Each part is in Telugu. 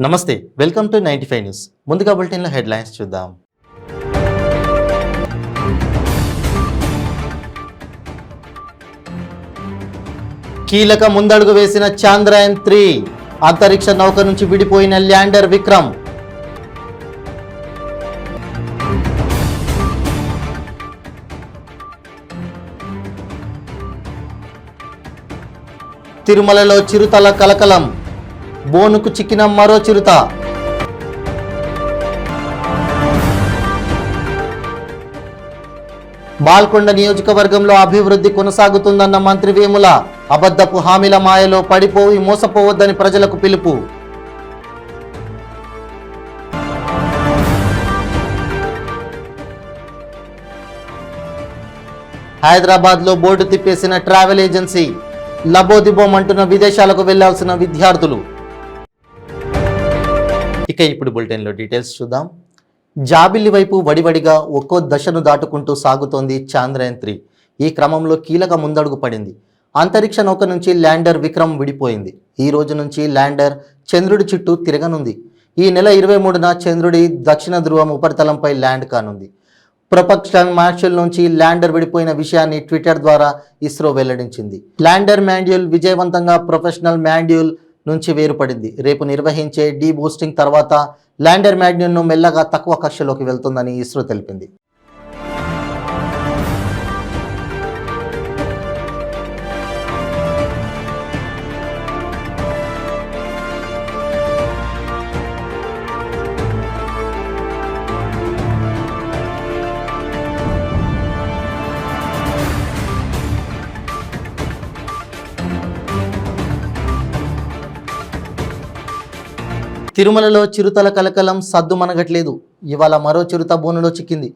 నమస్తే, వెల్కమ్ టు 95 న్యూస్. ముందుగా బులెటిన్లో హెడ్లైన్స్ చూద్దాం. కీలక ముందడుగు వేసిన చంద్రయాన్-3, అంతరిక్ష నౌక నుంచి విడిపోయిన ల్యాండర్ విక్రమ్. తిరుమలలో చిరుతల కలకలం, బోనుకు చిక్కిన మరో చిరుత. బాల్కొండ నియోజకవర్గంలో అభివృద్ధి కొనసాగుతుందన్న మంత్రి వేముల, అబద్ధపు హామీల మాయలో పడిపోయి మోసపోవద్దని ప్రజలకు పిలుపు. హైదరాబాద్లో బోర్డు తిప్పేసిన ట్రావెల్ ఏజెన్సీ, లబోదిబోమంటున్న విదేశాలకు వెళ్లాల్సిన విద్యార్థులు. ఇక ఇప్పుడు బులెటిన్లో డీటెయిల్స్ చూద్దాం. జాబిల్లి వైపు వడివడిగా ఒక్కో దశను దాటుకుంటూ సాగుతోంది చంద్రయాన్-3. ఈ క్రమంలో కీలక ముందడుగు పడింది. అంతరిక్ష నౌక నుంచి ల్యాండర్ విక్రమ్ విడిపోయింది. ఈ రోజు నుంచి ల్యాండర్ చంద్రుడి చుట్టూ తిరగనుంది. ఈ నెల 23న చంద్రుడి దక్షిణ ధ్రువం ఉపరితలంపై ల్యాండ్ కానుంది. ప్రొపల్షన్ మాడ్యూల్ నుంచి ల్యాండర్ విడిపోయిన విషయాన్ని ట్విట్టర్ ద్వారా ఇస్రో వెల్లడించింది. ల్యాండర్ మాడ్యూల్ విజయవంతంగా ప్రొఫెషనల్ మాడ్యూల్ నుంచి వేరుపడింది. రేపు నిర్వహించే డీ బూస్టింగ్ తర్వాత ల్యాండర్ మాడ్యూల్ను మెల్లగా తక్కువ కక్షలోకి వెళ్తుందని ఇస్రో తెలిపింది. తిరుమలలో చిరుతల కలకలం సద్దు మనగట్లేదు. ఇవాళ మరో చిరుత బోనులో చిక్కింది.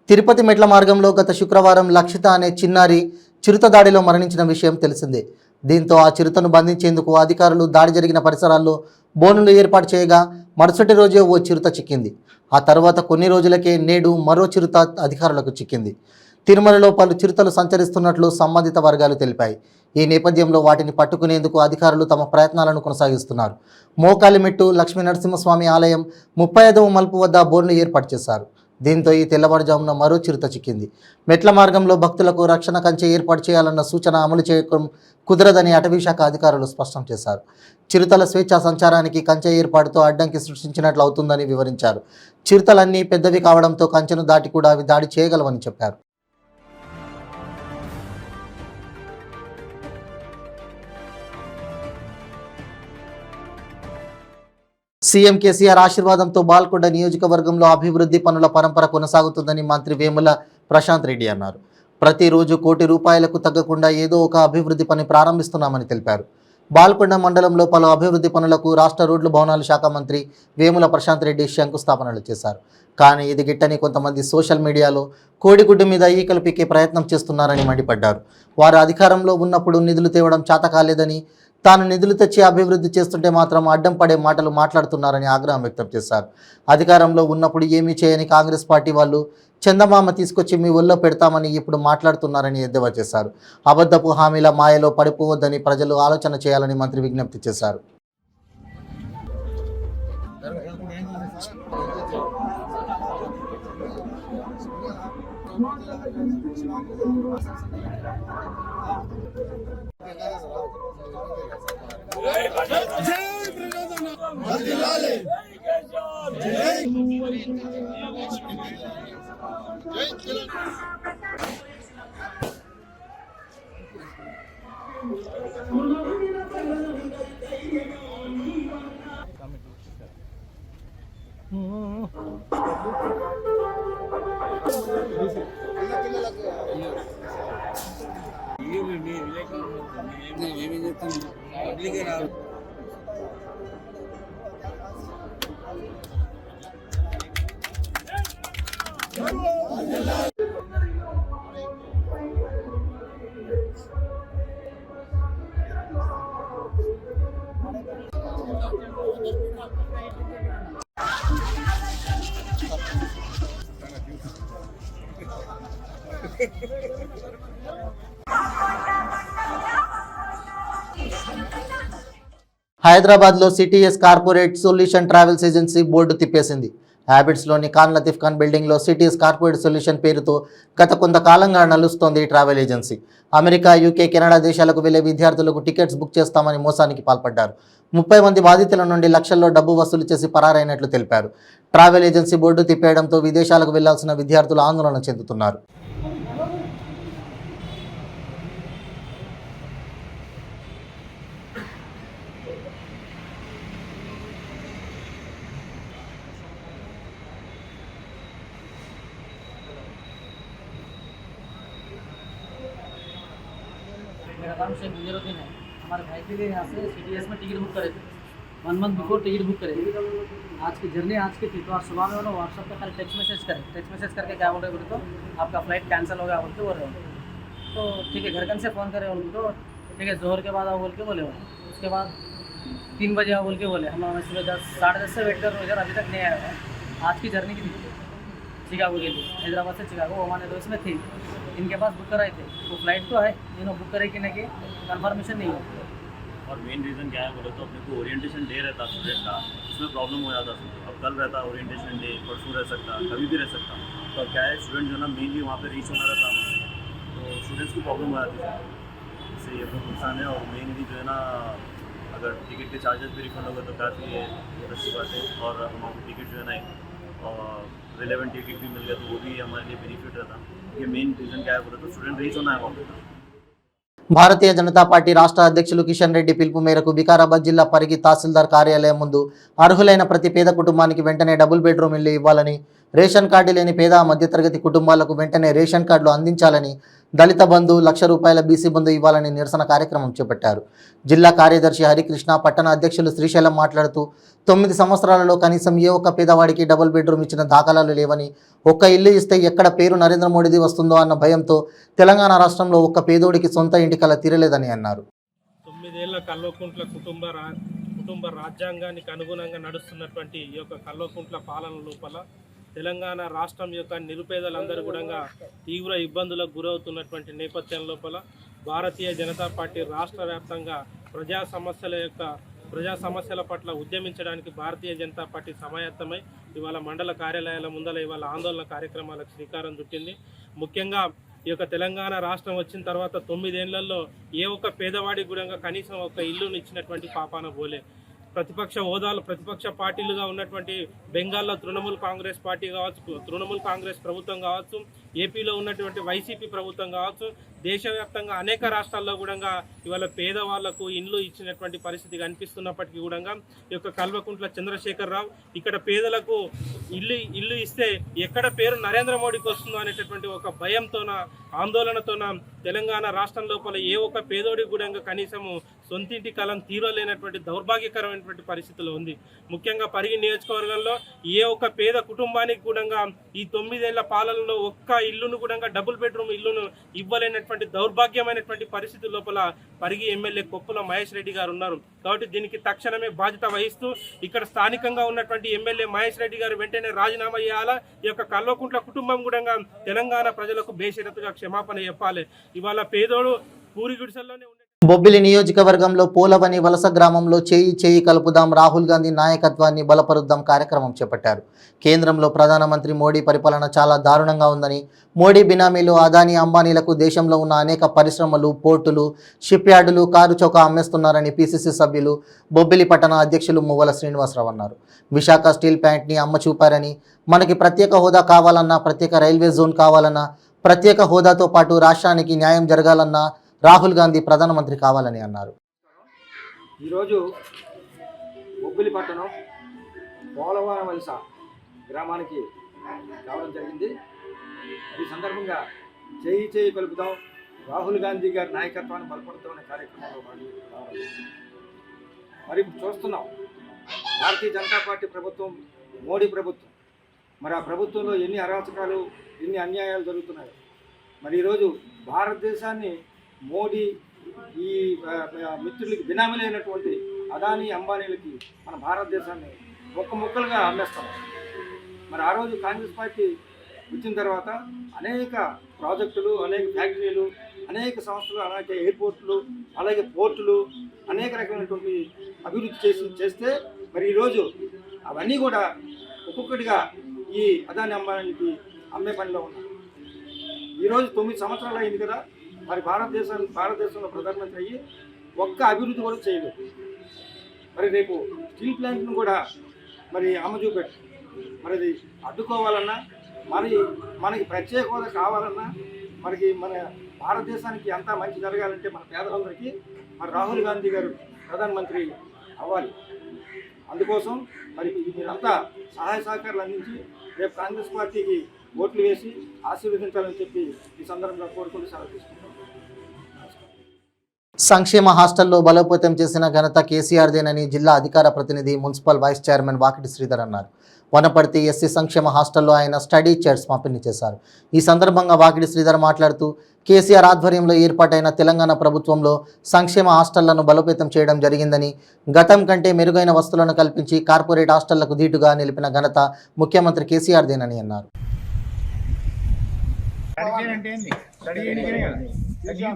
తిరుపతి మెట్ల మార్గంలో గత శుక్రవారం లక్షిత అనే చిన్నారి చిరుత దాడిలో మరణించిన విషయం తెలిసిందే. దీంతో ఆ చిరుతను బంధించేందుకు అధికారులు దాడి జరిగిన పరిసరాల్లో బోనులు ఏర్పాటు చేయగా మరుసటి రోజే ఓ చిరుత చిక్కింది. ఆ తర్వాత కొన్ని రోజులకే నేడు మరో చిరుత అధికారులకు చిక్కింది. తిరుమలలో పలు చిరుతలు సంచరిస్తున్నట్లు సంబంధిత వర్గాలు తెలిపాయి. ఈ నేపథ్యంలో వాటిని పట్టుకునేందుకు అధికారులు తమ ప్రయత్నాలను కొనసాగిస్తున్నారు. మోకాలిమెట్టు లక్ష్మీ నరసింహస్వామి ఆలయం 35వ మలుపు వద్ద బోర్డును ఏర్పాటు చేశారు. దీంతో ఈ తెల్లవారుజామున మరో చిరుత చిక్కింది. మెట్ల మార్గంలో భక్తులకు రక్షణ కంచె ఏర్పాటు చేయాలన్న సూచన అమలు చేయడం కుదరదని అటవీశాఖ అధికారులు స్పష్టం చేశారు. చిరుతల స్వేచ్ఛా సంచారానికి కంచె ఏర్పాటుతో అడ్డంకి సృష్టించినట్లు అవుతుందని వివరించారు. చిరుతలన్నీ పెద్దవి కావడంతో కంచెను దాటి కూడా అవి దాడి చేయగలవని చెప్పారు. సీఎం కేసీఆర్ ఆశీర్వాదంతో బాల్కొండ నియోజకవర్గంలో అభివృద్ధి పనుల పరంపర కొనసాగుతుందని మంత్రి వేముల ప్రశాంత్ రెడ్డి అన్నారు. ప్రతిరోజు ₹1 కోటి తగ్గకుండా ఏదో ఒక అభివృద్ధి పని ప్రారంభిస్తున్నామని తెలిపారు. బాల్కొండ మండలంలో పలు అభివృద్ధి పనులకు రాష్ట్ర రోడ్లు భవనాల శాఖ మంత్రి వేముల ప్రశాంత్ రెడ్డి శంకుస్థాపనలు చేశారు. కానీ ఇది గిట్టని కొంతమంది సోషల్ మీడియాలో కోడిగుడ్డు మీద ఈకలు పీకే ప్రయత్నం చేస్తున్నారని మండిపడ్డారు. వారు అధికారంలో ఉన్నప్పుడు నిధులు తేవడం చేత కాలేదని, తాను నిధులు తెచ్చి అభివృద్ధి చేస్తుంటే మాత్రం అడ్డం పడే మాటలు మాట్లాడుతున్నారని ఆగ్రహం వ్యక్తం చేశారు. అధికారంలో ఉన్నప్పుడు ఏమీ చేయని కాంగ్రెస్ పార్టీ వాళ్ళు చందమామ తీసుకొచ్చి మీ ఒళ్ళో పెడతామని ఇప్పుడు మాట్లాడుతున్నారని ఎద్దేవా చేశారు. అబద్ధపు హామీల మాయలో పడిపోవద్దని ప్రజలు ఆలోచన చేయాలని మంత్రి విజ్ఞప్తి చేశారు. హైదరాబాద్లో CTS corporate solution travels agency board తిప్పేసింది. హ్యాబిట్స్లోని ఖాన్ లతీఫ్ ఖాన్ బిల్డింగ్లో సిటీఎస్ కార్పొరేట్ సొల్యూషన్ పేరుతో గత కొంతకాలంగా నడుస్తోంది ఈ travel agency. America, UK, Canada దేశాలకు వెళ్లే విద్యార్థులకు టికెట్స్ బుక్ చేస్తామని మోసానికి పాల్పడ్డారు. 30 మంది బాధితుల నుండి లక్షల్లో డబ్బు వసూలు చేసి పరారైనట్లు తెలిపారు. ట్రావెల్ ఏజెన్సీ బోర్డు తిప్పేయడంతో విదేశాలకు వెళ్లాల్సిన విద్యార్థులు ఆందోళన చెందుతున్నారు. मेरा नाम शेख मुजीरुद्दीन है। हमारे भाई के लिए यहाँ से CTS में टिकट बुक करे थे, 1 मंथ बिफोर टिकट बुक करे। आज की जर्नी आज की थी, तो आज सुबह में उन्होंने व्हाट्सअप पे खाली टेक्स्ट मैसेज करके क्या बोल रहे बोले तो आपका फ्लाइट कैंसिल हो गया बोल के बोल रहे हो। तो ठीक है, घरकन से फ़ोन करे उनको, तो ठीक है जोहर के बाद आओ बोल के बोले वो। उसके बाद 3 बजे आओ बोल के बोले। हम लोग सुबह 10 से वेट कर रहे इधर, अभी तक नहीं आया है। आज की जर्नी की थी चिकागो के लिए, हैदराबाद से चिकागो। हमारे तो इसमें थी, इनके पास बुक कराए थे, तो फ्लाइट तो है, इन्होंने बुक करे कि नहीं कि कन्फर्मेशन नहीं हो। और मेन रीज़न क्या है बोले तो अपने को ओरिएंटेशन डे रहता स्टूडेंट का, उसमें प्रॉब्लम हो जाता। अब कल रहता ओरिएंटेशन डे, परसों रह सकता, कभी भी रह सकता। तो क्या है स्टूडेंट जो ना मेनली वहाँ पे रीच होना रहता है, तो स्टूडेंट्स को प्रॉब्लम हो जाती है। इससे ये बहुत नुकसान है। और मेनली जो है ना, अगर टिकट के चार्जेस भी रिफंड होगा तो काफ़ी बहुत अच्छी बात है। और हमारे टिकट जो है ना रिलेवेंट टिकट भी मिल गया तो वो भी हमारे लिए बेनिफिट रहता। ये मेन रीज़न क्या है बोले तो स्टूडेंट रीच होना है वहाँ पे। భారతీయ జనతా పార్టీ రాష్ట్ర అధ్యక్షులు కిషన్ రెడ్డి పిలుపు మేరకు వికారాబాద్ జిల్లా పరిగి తహసీల్దార్ కార్యాలయం ముందు అర్హులైన ప్రతి పేద కుటుంబానికి వెంటనే డబుల్ బెడ్రూమ్ ఇల్లు ఇవ్వాలని, రేషన్ కార్డు లేని పేద మధ్యతరగతి కుటుంబాలకు వెంటనే రేషన్ కార్డులు అందించాలని, దళిత బంధు, ₹1,00,000 బీసీ బంధు ఇవ్వాలని నిరసన కార్యక్రమం చేపట్టారు. జిల్లా కార్యదర్శి హరికృష్ణ, పట్టణ అధ్యక్షులు శ్రీశైలం మాట్లాడుతూ 9 సంవత్సరాలలో కనీసం ఏ ఒక్క పేదవాడికి డబుల్ బెడ్రూమ్ ఇచ్చిన దాఖలాలు లేవని, ఒక్క ఇల్లు ఇస్తే ఎక్కడ పేరు నరేంద్ర మోడీది వస్తుందో అన్న భయంతో తెలంగాణ రాష్ట్రంలో ఒక్క పేదోడికి సొంత ఇంటి కల తీరలేదని అన్నారు. 9 ఏళ్ల కల్వకుంట్ల కుటుంబ రాజ్యాంగానికి అనుగుణంగా నడుస్తున్నటువంటి ఈ యొక్క కల్వకుంట్ల పాలన లోపల తెలంగాణ రాష్ట్రం యొక్క నిరుపేదలందరూ కూడా తీవ్ర ఇబ్బందులకు గురవుతున్నటువంటి నేపథ్యం లోపల భారతీయ జనతా పార్టీ రాష్ట్ర వ్యాప్తంగా ప్రజా సమస్యల పట్ల ఉద్యమించడానికి భారతీయ జనతా పార్టీ సమాయత్తమై ఇవాళ మండల కార్యాలయాల ముందల ఇవాళ ఆందోళన కార్యక్రమాలకు శ్రీకారం చుట్టింది. ముఖ్యంగా ఈ యొక్క తెలంగాణ రాష్ట్రం వచ్చిన తర్వాత 9 ఏళ్లలో ఏ ఒక్క పేదవాడికి కూడా కనీసం ఒక ఇల్లును ఇచ్చినటువంటి పాపాన పోలే. ప్రతిపక్ష హోదాలు, ప్రతిపక్ష పార్టీలుగా ఉన్నటువంటి బెంగాల్లో తృణమూల్ కాంగ్రెస్ పార్టీ కావచ్చు, తృణమూల్ కాంగ్రెస్ ప్రభుత్వం కావచ్చు, ఏపీలో ఉన్నటువంటి వైసీపీ ప్రభుత్వం కావచ్చు, దేశవ్యాప్తంగా అనేక రాష్ట్రాల్లో కూడా ఇవాళ పేదవాళ్లకు ఇండ్లు ఇచ్చినటువంటి పరిస్థితి కనిపిస్తున్నప్పటికీ కూడా ఈ యొక్క కల్వకుంట్ల చంద్రశేఖరరావు ఇక్కడ పేదలకు ఇల్లు ఇస్తే ఎక్కడ పేరు నరేంద్ర మోడీకి వస్తుందో అనేటటువంటి ఒక భయంతోన, ఆందోళనతోన తెలంగాణ రాష్ట్రం లోపల ఏ ఒక్క పేదోడికి కూడా కనీసము సొంతింటి కలం తీరలేనటువంటి దౌర్భాగ్యకరమైనటువంటి పరిస్థితులు ఉంది. ముఖ్యంగా పరిగి నియోజకవర్గంలో ఏ ఒక్క పేద కుటుంబానికి కూడా ఈ 9 ఏళ్ల పాలనలో ఒక్క ఇల్లును కూడా డబుల్ బెడ్రూమ్ ఇల్లును ఇవ్వలేనటువంటి దౌర్భాగ్యమైనటువంటి పరిస్థితుల లోపల పరిగి ఎమ్మెల్యే కొప్పుల మహేష్ రెడ్డి గారు ఉన్నారు. కాబట్టి దీనికి తక్షణమే బాధ్యత వహిస్తూ ఇక్కడ స్థానికంగా ఉన్నటువంటి ఎమ్మెల్యే మహేష్ రెడ్డి గారు వెంటనే రాజీనామా చేయాలా. ఈ యొక్క కల్వకుంట్ల కుటుంబం కూడా తెలంగాణ ప్రజలకు బేషరతుగా క్షమాపణ చెప్పాలి. ఇవాళ పేదోడు పూరి గుడిసెల్లోనే బొబ్బిలి నియోజకవర్గంలో పోలవని వలస గ్రామంలో చేయి కలుపుదాం, రాహుల్ గాంధీ నాయకత్వాన్ని బలపరుద్దాం కార్యక్రమం చేపట్టారు. కేంద్రంలో ప్రధానమంత్రి మోడీ పరిపాలన చాలా దారుణంగా ఉందని, మోడీ బినామీలు అదానీ అంబానీలకు దేశంలో ఉన్న అనేక పరిశ్రమలు, పోర్టులు, షిప్ యార్డులు కారు చౌక అమ్మేస్తున్నారని పిసిసి సభ్యులు బొబ్బిలి పట్టణ అధ్యక్షులు మువ్వల శ్రీనివాసరావు అన్నారు. విశాఖ స్టీల్ ప్లాంట్ని అమ్మ చూపారని, మనకి ప్రత్యేక హోదా కావాలన్నా, ప్రత్యేక రైల్వే జోన్ కావాలన్నా, ప్రత్యేక హోదాతో పాటు రాష్ట్రానికి న్యాయం జరగాలన్నా రాహుల్ గాంధీ ప్రధానమంత్రి కావాలని అన్నారు. ఈరోజు బొబ్బిలి పట్టణం పోలవరం వలస గ్రామానికి రావడం జరిగింది. ఈ సందర్భంగా చేయి కలుపుదాం, రాహుల్ గాంధీ గారి నాయకత్వాన్ని బలపడతాం అనే కార్యక్రమంలో రావడం. మరి చూస్తున్నాం భారతీయ జనతా పార్టీ ప్రభుత్వం, మోడీ ప్రభుత్వం, మరి ఆ ప్రభుత్వంలో ఎన్ని అరాచకాలు, ఎన్ని అన్యాయాలు జరుగుతున్నాయి. మరి ఈరోజు భారతదేశాన్ని మోడీ ఈ మిత్రులకి బినామీలైనటువంటి అదానీ అంబానీలకి మన భారతదేశాన్ని ముక్కలుగా అమ్మేస్తాం. మరి ఆ రోజు కాంగ్రెస్ పార్టీ వచ్చిన తర్వాత అనేక ప్రాజెక్టులు, అనేక ఫ్యాక్టరీలు, అనేక సంస్థలు, అలాగే ఎయిర్పోర్ట్లు, అలాగే పోర్టులు, అనేక రకమైనటువంటి అభివృద్ధి చేస్తే మరి ఈరోజు అవన్నీ కూడా ఒక్కొక్కటిగా ఈ అదాని అంబానీకి అమ్మే పనిలో ఉన్నారు. ఈరోజు 9 సంవత్సరాలు అయింది కదా, మరి భారతదేశంలో ప్రధానమంత్రి అయ్యి ఒక్క అభివృద్ధి కూడా చేయలేదు. మరి రేపు స్టీల్ ప్లాంట్ను కూడా మరి చూపెట్టు మరి అది అడ్డుకోవాలన్నా, మనకి ప్రత్యేక హోదా కావాలన్నా, మన భారతదేశానికి అంతా మంచి జరగాలంటే మన పేదలందరికీ మరి రాహుల్ గాంధీ గారు ప్రధానమంత్రి అవ్వాలి. అందుకోసం మరి మీరంతా సహాయ సహకారాలు అందించి రేపు కాంగ్రెస్ పార్టీకి ఓట్లు వేసి ఆశీర్వదించాలని చెప్పి ఈ సందర్భంగా కోరుకుంటూ సెలవు తీసుకుంటాం. సంక్షేమ హాస్టల్లో బలోపేతం చేసిన ఘనత కేసీఆర్దేనని జిల్లా అధికార ప్రతినిధి municipal vice chairman Vakiti Sridhar అన్నారు. వనపర్తి ఎస్సీ సంక్షేమ హాస్టల్లో ఆయన స్టడీ చైర్స్ పంపిణీ చేశారు. ఈ సందర్భంగా వాకిటి శ్రీధర్ మాట్లాడుతూ కేసీఆర్ ఆధ్వర్యంలో ఏర్పాటైన తెలంగాణ ప్రభుత్వంలో సంక్షేమ హాస్టళ్లను బలోపేతం చేయడం జరిగిందని, గతం కంటే మెరుగైన వసతులను కల్పించి కార్పొరేట్ హాస్టళ్లకు ధీటుగా నిలిపిన ఘనత ముఖ్యమంత్రి కేసీఆర్దేనని అన్నారు.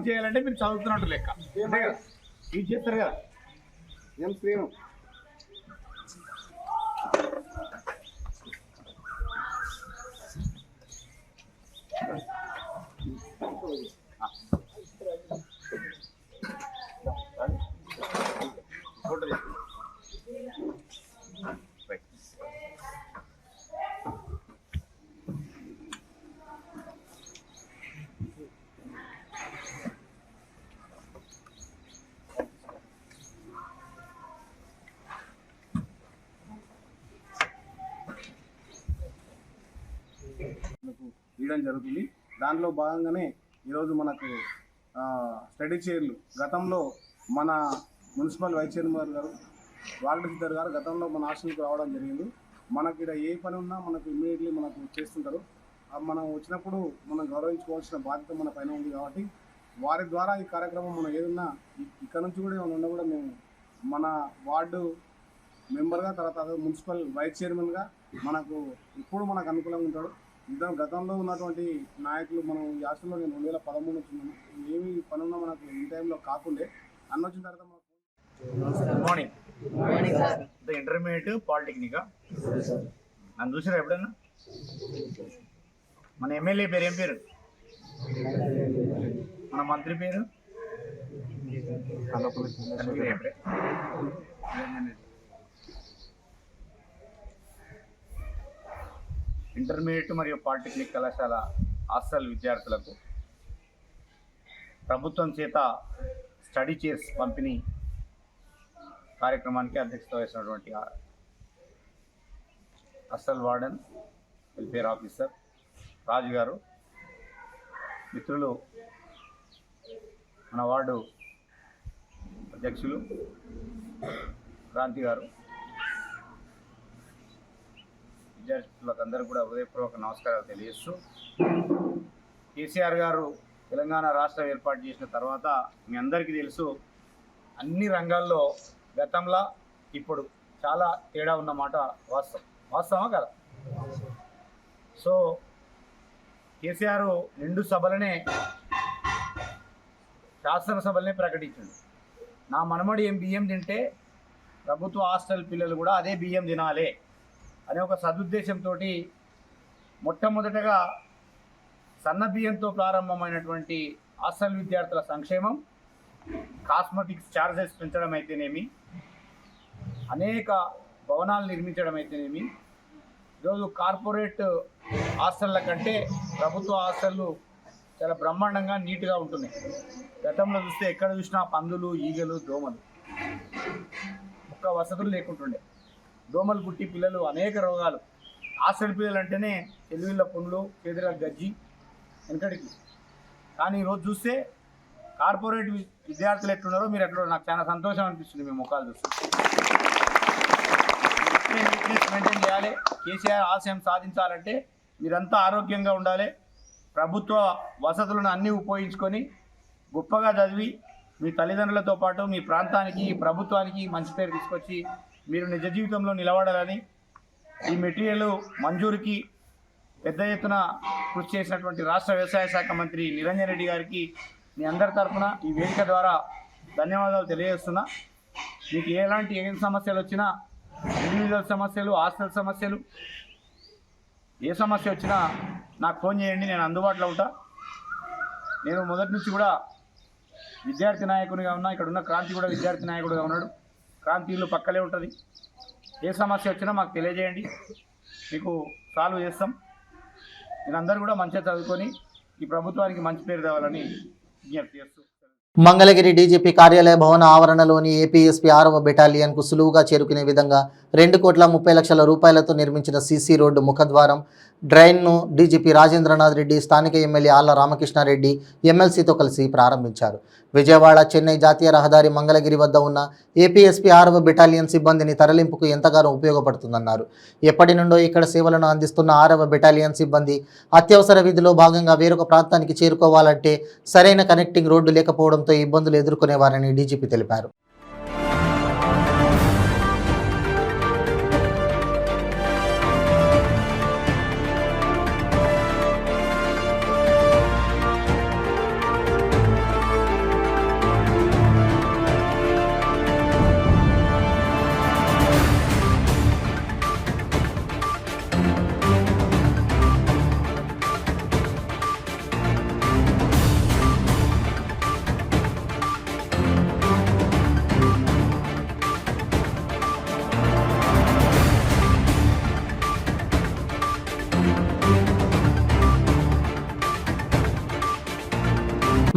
చేయాలంటే మీరు చదువుతున్నట్టు లెక్క ఇది చేస్తారు కదా. ఏం స్క్రీన్ ఫోటో ఇవ్వడం జరుగుతుంది. దాంట్లో భాగంగానే ఈరోజు మనకు స్టడీ చైర్లు గతంలో మన మున్సిపల్ వైస్ చైర్మన్ గారు వాకిటి శ్రీధర్ గారు గతంలో మన హాస్టల్కి రావడం జరిగింది. మనకి ఇక్కడ ఏ పని ఉన్నా మనకు ఇమ్మీడియట్లీ మనకు చేస్తుంటారు. మనం వచ్చినప్పుడు మనం గౌరవించుకోవాల్సిన బాధ్యత మన పైన ఉంది కాబట్టి వారి ద్వారా ఈ కార్యక్రమం మనం ఏదన్నా ఇక్కడ నుంచి కూడా ఏమైనా ఉన్నా కూడా మేము మన వార్డు మెంబర్గా, తర్వాత మున్సిపల్ వైస్ చైర్మన్గా మనకు ఇప్పుడు మనకు అనుకూలంగా ఉంటాడు. ఇద్దరు గతంలో ఉన్నటువంటి నాయకులు మనం ఈ హాస్టల్లో నేను 2013 వచ్చినాను. ఏమి పని ఉన్నా మనకు ఈ టైంలో కాకుండే అన్న వచ్చిన తర్వాత గుడ్ మార్నింగ్. ఇంటర్మీడియట్ పాలిటెక్నిక్ నన్ను చూసారా ఎప్పుడైనా? మన ఎమ్మెల్యే పేరు ఏం పేరు? మన మంత్రి పేరు? ఇంటర్మీడియట్ మరియు పాలిటెక్నిక్ కళాశాల హాస్టల్ విద్యార్థులకు ప్రభుత్వం చేత స్టడీ చైర్స్ పంపిణీ కార్యక్రమానికి అధ్యక్షత వహిస్తున్నటువంటి హాస్టల్ వార్డెన్, వెల్ఫేర్ ఆఫీసర్ రాజు గారు, మిత్రులు మన వార్డు అధ్యక్షులు క్రాంతి గారు, విద్యార్థులకు అందరూ కూడా హృదయపూర్వక నమస్కారాలు తెలియజేస్తూ, కేసీఆర్ గారు తెలంగాణ రాష్ట్రం ఏర్పాటు చేసిన తర్వాత మీ అందరికీ తెలుసు అన్ని రంగాల్లో గతంలో ఇప్పుడు చాలా తేడా ఉన్నమాట వాస్తవమా కదా? సో కేసీఆర్ నిండు సభలనే శాసనసభలనే ప్రకటించింది. నా మనమడి బియ్యం తింటే ప్రభుత్వ హాస్టల్ పిల్లలు కూడా అదే బియ్యం తినాలి అనే ఒక సదుద్దేశంతో మొట్టమొదటగా సన్న బియ్యంతో ప్రారంభమైనటువంటి హాస్టల్ విద్యార్థుల సంక్షేమం, కాస్మెటిక్స్ ఛార్జెస్ పెంచడం అయితేనేమి, అనేక భవనాలు నిర్మించడం అయితేనేమి, ఈరోజు కార్పొరేట్ హాస్టళ్ళ కంటే ప్రభుత్వ హాస్టళ్ళు చాలా బ్రహ్మాండంగా నీట్గా ఉంటున్నాయి. గతంలో చూస్తే ఎక్కడ చూసినా పందులు, ఈగలు, దోమలు, ఒక్క వసతులు లేకుంటుండే. దోమలు పుట్టి పిల్లలు అనేక రోగాలు, హాస్టల్ పిల్లలు అంటేనే తెలివిళ్ళ పుండ్లు, చేతుల గజ్జి వెనకడికి. కానీ ఈరోజు చూస్తే కార్పొరేట్ విద్యార్థులు ఎట్లున్నారో మీరు ఎట్లా, నాకు చాలా సంతోషం అనిపిస్తుంది మీ ముఖాలు చూస్తే. నీట్నెస్ మెయింటైన్ చేయాలి. కేసీఆర్ ఆశయం సాధించాలంటే మీరంతా ఆరోగ్యంగా ఉండాలి. ప్రభుత్వ వసతులను అన్నీ ఉపయోగించుకొని గొప్పగా చదివి మీ తల్లిదండ్రులతో పాటు మీ ప్రాంతానికి, ప్రభుత్వానికి మంచి పేరు తీసుకొచ్చి మీరు నిజ జీవితంలో నిలబడాలని, ఈ మెటీరియల్ మంజూరుకి పెద్ద ఎత్తున కృషి చేసినటువంటి రాష్ట్ర వ్యవసాయ శాఖ మంత్రి నిరంజన్ రెడ్డి గారికి మీ అందరి తరఫున ఈ వేదిక ద్వారా ధన్యవాదాలు తెలియజేస్తున్నా. మీకు ఎలాంటి సమస్యలు వచ్చినా, ఇండివిజువల్ సమస్యలు, హాస్టల్ సమస్యలు, ఏ సమస్య వచ్చినా నాకు ఫోన్ చేయండి, నేను అందుబాటులో ఉంటా. నేను మొదటి నుంచి కూడా విద్యార్థి నాయకునిగా ఉన్నా. ఇక్కడ ఉన్న క్రాంతి కూడా విద్యార్థి నాయకుడిగా ఉన్నాడు. క్రాంతి ఇల్లు పక్కలే ఉంటుంది. ఏ సమస్య వచ్చినా మాకు తెలియజేయండి, మీకు సాల్వ్ చేస్తాం. మీరందరూ కూడా మంచిగా చదువుకొని ఈ ప్రభుత్వానికి మంచి పేరు తేవాలని విజ్ఞప్తి చేస్తూ మంగళగిరి డీజీపీ కార్యాలయ భవన ఆవరణలోని ఏపీఎస్పీ 6వ బెటాలియన్కు సులువుగా చేరుకునే విధంగా 2,30,00,000 రూపాయలతో నిర్మించిన సీసీ రోడ్డు ముఖద్వారం, డ్రైన్ను డీజీపీ రాజేంద్రనాథ్ రెడ్డి, స్థానిక ఎమ్మెల్యే ఆళ్ల రామకృష్ణారెడ్డి ఎమ్మెల్సీతో కలిసి ప్రారంభించారు. విజయవాడ చెన్నై జాతీయ రహదారి మంగళగిరి వద్ద ఉన్న ఏపీఎస్పీ 6వ బెటాలియన్ సిబ్బందిని తరలింపుకు ఎంతగానో ఉపయోగపడుతుందన్నారు. ఎప్పటి నుండో ఇక్కడ సేవలను అందిస్తున్న 6వ బెటాలియన్ సిబ్బంది అత్యవసర విధిలో భాగంగా వేరొక ప్రాంతానికి చేరుకోవాలంటే సరైన కనెక్టింగ్ రోడ్డు లేకపోవడంతో ఇబ్బందులు ఎదుర్కొనేవారని డీజీపీ తెలిపారు.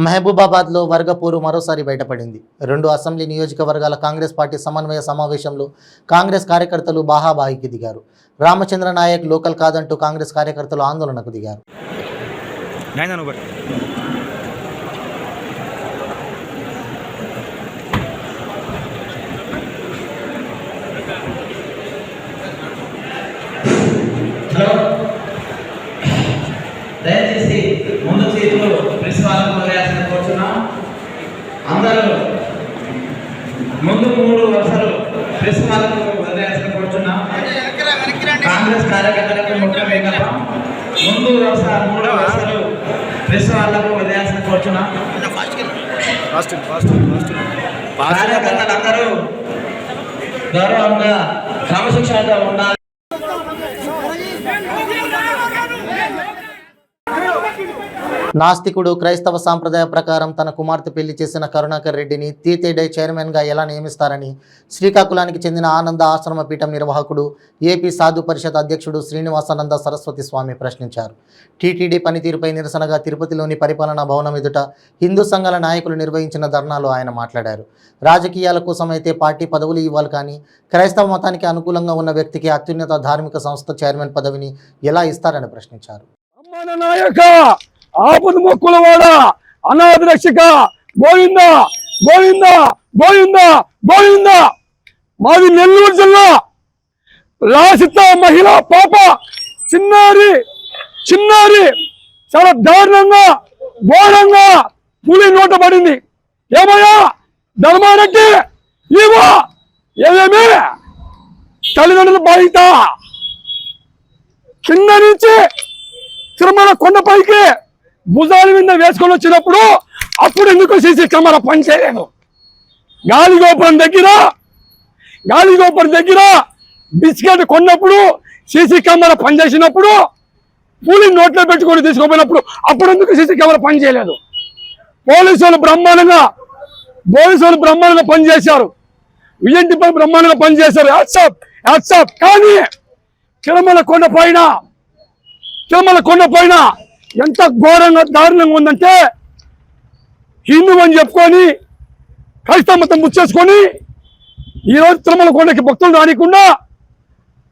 మహబూబాబాద్లో వర్గపోరు మరోసారి బయటపడింది. 2 అసెంబ్లీ నియోజకవర్గాల కాంగ్రెస్ పార్టీ సమన్వయ సమావేశంలో కాంగ్రెస్ కార్యకర్తలు బాహాబాయికి దిగారు. రామచంద్ర నాయక్ లోకల్ కాదంటూ కాంగ్రెస్ కార్యకర్తలు ఆందోళనకు దిగారు. దయచేసి ముందు చేతులు ప్రెస్ వాళ్ళకు వదిలేయాల్సిన కోరుతున్నాం. అందరూ ముందు 3 వరుసలు ప్రెస్ వాళ్ళకు వదిలేయాల్సిన కోరుతున్నాం. కాంగ్రెస్ కార్యకర్తలకు ముఖ్య విన్నపం, ముందు 3 వరుసలు ప్రెస్ వాళ్ళకు వదిలేయాల్సిన కోరుతున్నాం. కార్యకర్తలందరూ గౌరవంగా క్రమశిక్షణతో ఉండాలి. నాస్తికుడు క్రైస్తవ సాంప్రదాయ ప్రకారం తన కుమార్తె పెళ్లి చేసిన కరుణాకర్ రెడ్డిని తీతేడే చైర్మన్గా ఎలా నియమిస్తారని శ్రీకాకుళానికి చెందిన ఆనంద ఆశ్రమ పీఠం నిర్వాహకుడు, ఏపీ సాధు పరిషత్ అధ్యక్షుడు శ్రీనివాసానంద సరస్వతి స్వామి ప్రశ్నించారు. టీటీడీ పనితీరుపై నిరసనగా తిరుపతిలోని పరిపాలనా భవనం ఎదుట హిందూ సంఘాల నాయకులు నిర్వహించిన ధర్నాలో ఆయన మాట్లాడారు. రాజకీయాల కోసం అయితే పార్టీ పదవులు ఇవ్వాలి, కానీ క్రైస్తవ మతానికి అనుకూలంగా ఉన్న వ్యక్తికి అత్యున్నత ధార్మిక సంస్థ చైర్మన్ పదవిని ఎలా ఇస్తారని ప్రశ్నించారు. ఆపద మొక్కుల వాడ, అనాథ రక్షక, గోవింద గోవింద గోవింద గోవింద. మాది నెల్లూరు జిల్లా రాసిత మహిళ పాప చిన్నారి చాలా దారుణంగా ఘోరంగా పులి నోట పడింది. ఏమయ్యా ధర్మారెడ్డి, ఇవో ఏమేమి తల్లిదండ్రుల బాధ్యత. కింద నుంచి తిరుమల కొండపైకి భుజాల మీద వేసుకొని వచ్చినప్పుడు అప్పుడు ఎందుకు సీసీ కెమెరా పనిచేయలేదు? గాలిగోపురం దగ్గర బిస్కెట్ కొన్నప్పుడు సీసీ కెమెరా పనిచేసినప్పుడు పూలి నోట్లో పెట్టుకొని తీసుకుపోయినప్పుడు అప్పుడు ఎందుకు సీసీ కెమెరా పనిచేయలేదు? పోలీసులు బ్రహ్మాండంగా పనిచేశారు. విజయంటిపై బ్రహ్మాండంగా పనిచేశారు. హ్యాట్సాప్. కానీ తిరుమల కొండ పైన ఎంత ఘోరంగా దారుణంగా ఉందంటే, హిందూ అని చెప్పుకొని క్రైస్తవ మతం ముచ్చేసుకొని ఈరోజు తిరుమల కొండకి భక్తులు రానికుండా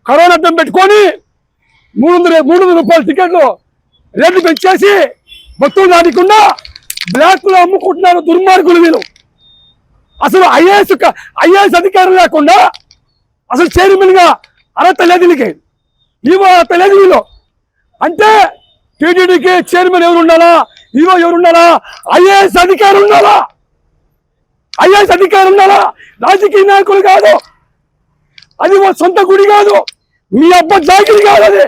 కరోనా అడ్డం పెట్టుకొని 300 రూపాయల టికెట్లు రేట్లు పెంచేసి భక్తులు రానికుండా బ్లాక్లో అమ్ముకుంటున్నారు దుర్మార్గులు వీళ్ళు. అసలు ఐఏఎస్ అధికారం లేకుండా అసలు చైర్మన్గా అర్హత లేదు వీళ్ళకి. ఇవో అర్హత లేదు వీళ్ళు. అంటే టీటీడీకి చైర్మన్ ఎవరు ఉండాలా, ఈవో ఎవరు ఉండాలా? ఐఏఎస్ అధికారం ఉండాలా. రాజకీయ నాయకులు కాదు, అది సొంత గుడి కాదు, మీ అబ్బ జాగిరి కాదు, అది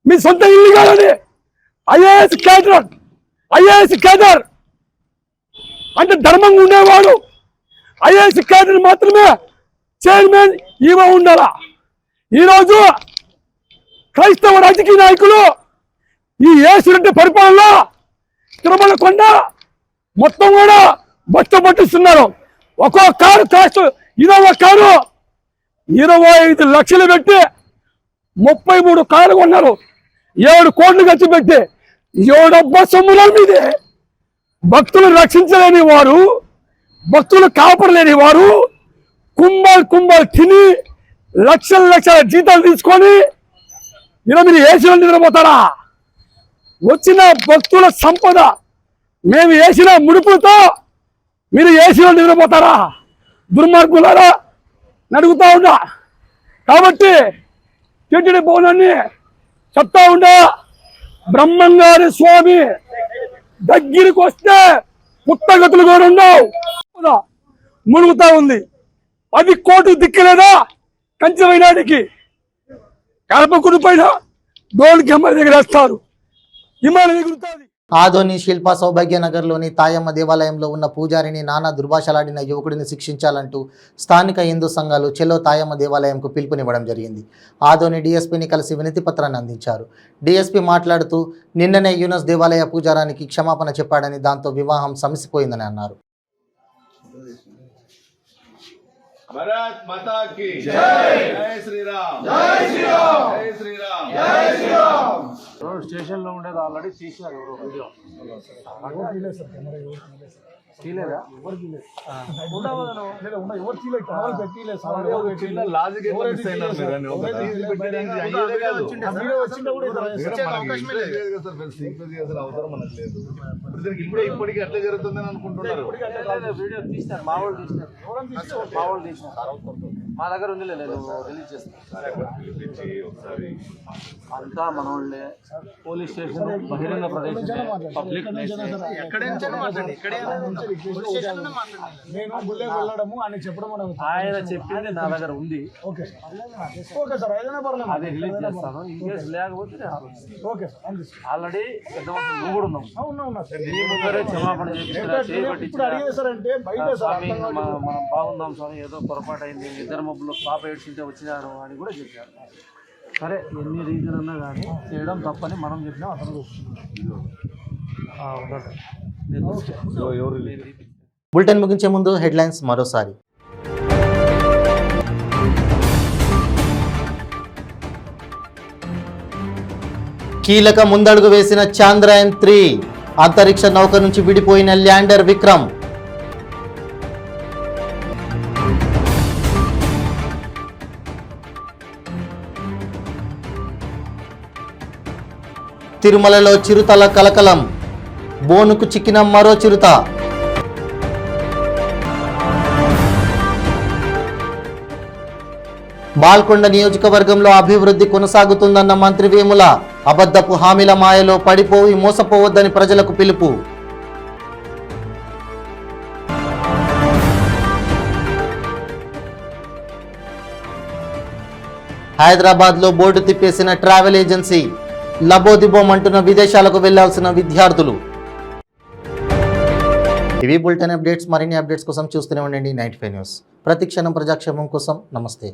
మీ సొంత ఇల్లు కాదని ఐఏఎస్ క్యాడర్ అంటే ధర్మంగా ఉండేవాడు ఐఏఎస్ క్యాడర్ మాత్రమే చైర్మన్ ఈవో ఉండాలా. ఈరోజు క్రైస్తవ రాజకీయ నాయకులు ఈ యేసురెడ్డి పరిపాలనలో తిరుమల కొండ మొత్తం కూడా బస్సు పట్టిస్తున్నారు. ఒక్కో కారు కాస్ట్ ఇదొక కారు 25 లక్షలు పెట్టి 33 కార్లు కొన్నారు. 7 కోట్లు ఖర్చు పెట్టి 7 సొమ్ముల మీదే భక్తులు రక్షించలేని వారు, భక్తులు కాపాడలేని వారు కుంభాలు తిని లక్షల జీతాలు తీసుకొని ఇలా మీరు ఏసీలో నిద్రపోతారా? వచ్చిన భక్తుల సంపద మేము వేసిన ముడుపులతో మీరు ఏసీలో నిద్రపోతారా? దుర్మార్గులారా నడుగుతా ఉండా. కాబట్టి టీటీడీ భవనాన్ని చెప్తా ఉండా, బ్రహ్మంగారి స్వామి దగ్గరికి వస్తే పుట్టగతులు కూడా ఉండవు. మునుగుతా ఉంది. 10 కోట్లు దిక్కలేదా కంచెమైనాడికి కడపకుడు పైన డోల్కి అమ్మ దగ్గర వేస్తారు. హిమాలయ ఎగురుతుంది. ఆదోని శిల్ప సౌభాగ్యనగర్లోని తాయమ్మ దేవాలయంలో ఉన్న పూజారిని నానా దుర్భాషలాడిన యువకుడిని శిక్షించాలంటూ స్థానిక హిందూ సంఘాలు చెలో తాయమ్మ దేవాలయంకు పిలుపునివ్వడం జరిగింది. ఆదోని డీఎస్పీని కలిసి వినతి పత్రాన్ని అందించారు. డీఎస్పీ మాట్లాడుతూ నిన్ననే యూనస్ దేవాలయ పూజారానికి క్షమాపణ చెప్పాడని, దాంతో వివాహం సమసిపోయిందని అన్నారు. भारत माता की जय, जय श्री राम, जय श्री राम, जय श्री राम, जय श्री राम. స్టేషన్ లో ఉండేది ఆల్రెడీ తీశారు వీడియో తీలేదా లాజిక్ అవసరం మనకు లేదు. ఇప్పటికీ అట్లా జరుగుతుందని అనుకుంటున్నారు. వీడియో తీసినారు, మా వాళ్ళు తీసినారు. మా దగ్గర ఉంది, నేను రిలీజ్ చేస్తాను. అంతా మన వాళ్ళే. పోలీస్ స్టేషన్ బహిరంగ ప్రదేశం, పబ్లిక్ ప్లేస్. ఆయన చెప్పింది నా దగ్గర ఉంది, అది రిలీజ్ చేస్తాను. ఇన్ కేసు లేకపోతే ఆల్రెడీ పెద్ద నువ్వు కూడా ఉన్నావు. నీ ముందరే క్షమాపణ మనం బాగుందాం స్వామి, ఏదో పొరపాటు అయింది, ఇద్దరు మబ్బులు పాప ఏడ్చింటే వచ్చినారు అని కూడా చెప్పారు. సరే, ఎన్ని రీజన్ అన్నా కానీ చేయడం తప్పని మనం చెప్పినాం. అతను బులెటిన్ ముగించే ముందు హెడ్లైన్స్ మరోసారి. కీలక ముందడుగు వేసిన చంద్రయాన్-3, అంతరిక్ష నౌక నుంచి విడిపోయిన ల్యాండర్ విక్రమ్. తిరుమలలో చిరుతల కలకలం, బోనుకు చిక్కిన మరో చిరుత. బాల్కొండ నియోజకవర్గంలో అభివృద్ధి కొనసాగుతుందన్న మంత్రి వేముల, అబద్ధపు హామీల మాయలో పడిపోయి మోసపోవద్దని ప్రజలకు పిలుపు. హైదరాబాద్లో బోర్డు తిప్పేసిన ట్రావెల్ ఏజెన్సీ, లబోదిబోమంటున్న విదేశాలకు వెళ్లాల్సిన విద్యార్థులు. ఇవి బులెటిన్ అప్డేట్స్. మరిన్ని అప్డేట్స్ కోసం చూస్తూనే ఉండండి 95 న్యూస్. ప్రతి క్షణం ప్రజాక్షేమం కోసం. నమస్తే.